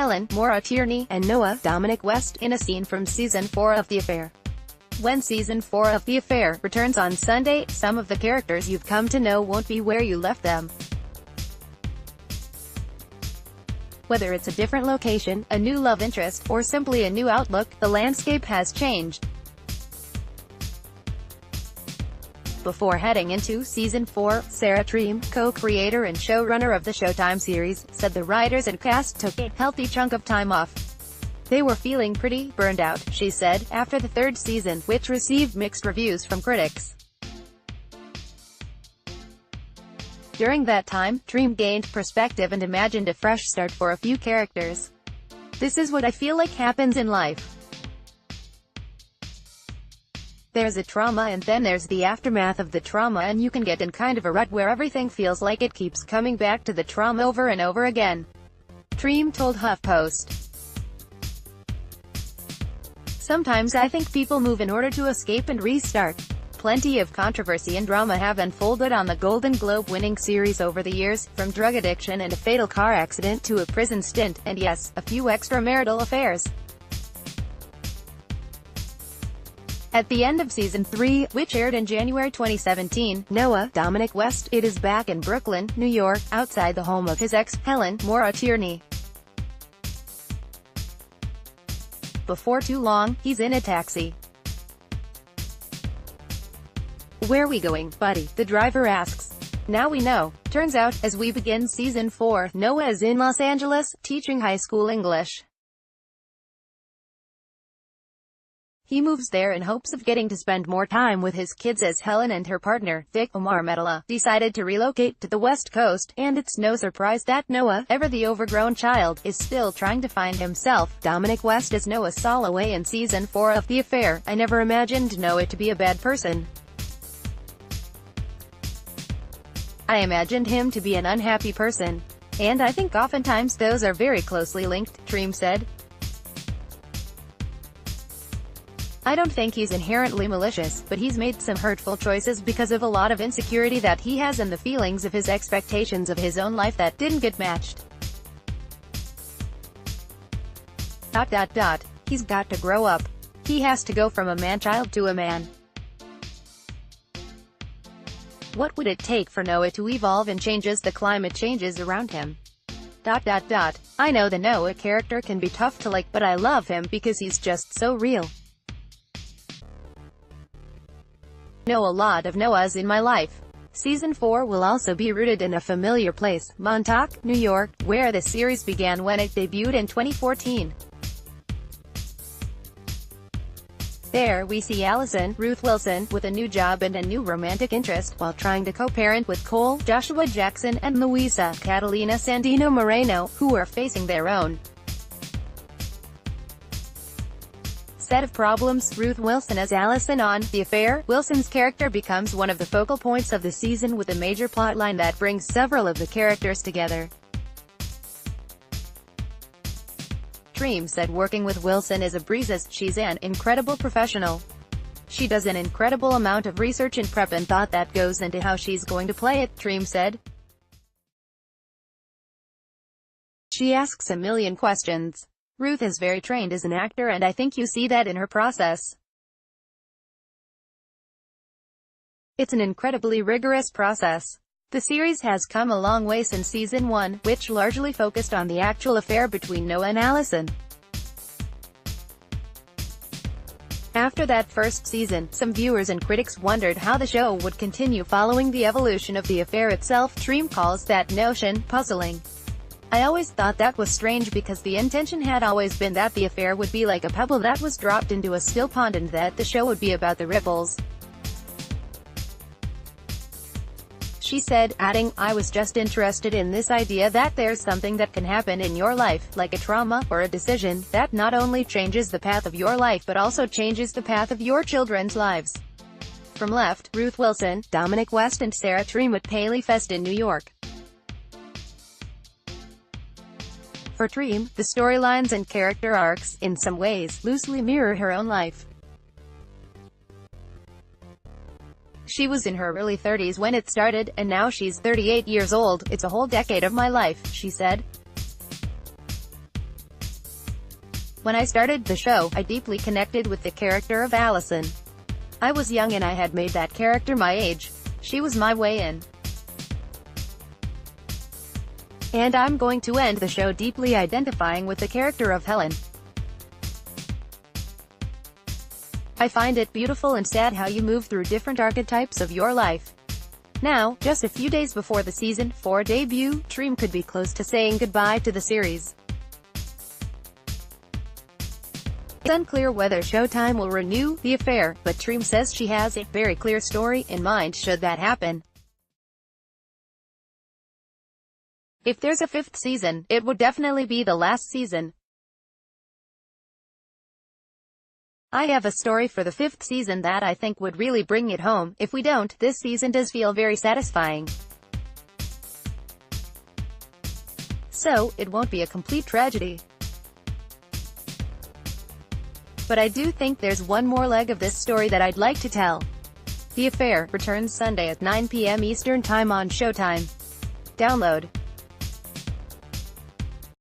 Helen, Maura Tierney, and Noah, Dominic West, in a scene from Season 4 of The Affair. When Season 4 of The Affair returns on Sunday, some of the characters you've come to know won't be where you left them. Whether it's a different location, a new love interest, or simply a new outlook, the landscape has changed. Before heading into Season 4, Sarah Treem, co-creator and showrunner of the Showtime series, said the writers and cast took a healthy chunk of time off. They were feeling pretty burned out, she said, after the third season, which received mixed reviews from critics. During that time, Treem gained perspective and imagined a fresh start for a few characters. "This is what I feel like happens in life. There's a trauma and then there's the aftermath of the trauma, and you can get in kind of a rut where everything feels like it keeps coming back to the trauma over and over again," Treem told HuffPost. "Sometimes I think people move in order to escape and restart. Plenty of controversy and drama have unfolded on the Golden Globe-winning series over the years, from drug addiction and a fatal car accident to a prison stint, and yes, a few extramarital affairs." At the end of Season 3, which aired in January 2017, Noah, Dominic West, is back in Brooklyn, New York, outside the home of his ex, Helen, Maura Tierney. Before too long, he's in a taxi. "Where we going, buddy?" the driver asks. "Now we know." Turns out, as we begin Season 4, Noah is in Los Angeles, teaching high school English. He moves there in hopes of getting to spend more time with his kids as Helen and her partner, Vic Omar Medela, decided to relocate to the West Coast, and it's no surprise that Noah, ever the overgrown child, is still trying to find himself. Dominic West as Noah Soloway in Season 4 of The Affair. "I never imagined Noah to be a bad person. I imagined him to be an unhappy person. And I think oftentimes those are very closely linked," Treem said. "I don't think he's inherently malicious, but he's made some hurtful choices because of a lot of insecurity that he has and the feelings of his expectations of his own life that didn't get matched. He's got to grow up. He has to go from a man-child to a man. What would it take for Noah to evolve and change as the climate changes around him? I know the Noah character can be tough to like, but I love him because he's just so real. Know a lot of Noahs in my life." Season 4 will also be rooted in a familiar place, Montauk, New York, where the series began when it debuted in 2014. There, we see Allison, Ruth Wilson, with a new job and a new romantic interest, while trying to co-parent with Cole, Joshua Jackson, and Luisa, Catalina Sandino Moreno, who are facing their own set of problems. Ruth Wilson as Allison on The Affair. Wilson's character becomes one of the focal points of the season, with a major plotline that brings several of the characters together. Treem said working with Wilson is a breeze as she's an incredible professional. She does an incredible amount of research and prep and thought that goes into how she's going to play it, Treem said. "She asks a million questions. Ruth is very trained as an actor, and I think you see that in her process. It's an incredibly rigorous process. The series has come a long way since Season 1, which largely focused on the actual affair between Noah and Allison. After that first season, some viewers and critics wondered how the show would continue following the evolution of the affair itself. Treem calls that notion puzzling. I always thought that was strange because the intention had always been that the affair would be like a pebble that was dropped into a still pond and that the show would be about the ripples." She said, adding, "I was just interested in this idea that there's something that can happen in your life, like a trauma, or a decision, that not only changes the path of your life but also changes the path of your children's lives." From Left, Ruth Wilson, Dominic West and Sarah Treem at Paley Fest in New York. For Treem, the storylines and character arcs, in some ways, loosely mirror her own life. She was in her early 30s when it started, and now she's 38 years old. "It's a whole decade of my life," she said. When I started the show, I deeply connected with the character of Allison. I was young and I had made that character my age. She was my way in. And I'm going to end the show deeply identifying with the character of Helen. I find it beautiful and sad how you move through different archetypes of your life. Now, just a few days before the season 4 debut, Treem could be close to saying goodbye to the series. It's unclear whether Showtime will renew the affair, but Treem says she has a very clear story in mind should that happen. If there's a 5th season, it would definitely be the last season. I have a story for the 5th season that I think would really bring it home. If we don't, this season does feel very satisfying. So, it won't be a complete tragedy. But I do think there's one more leg of this story that I'd like to tell. The Affair returns Sunday at 9 p.m. Eastern Time on Showtime. Download.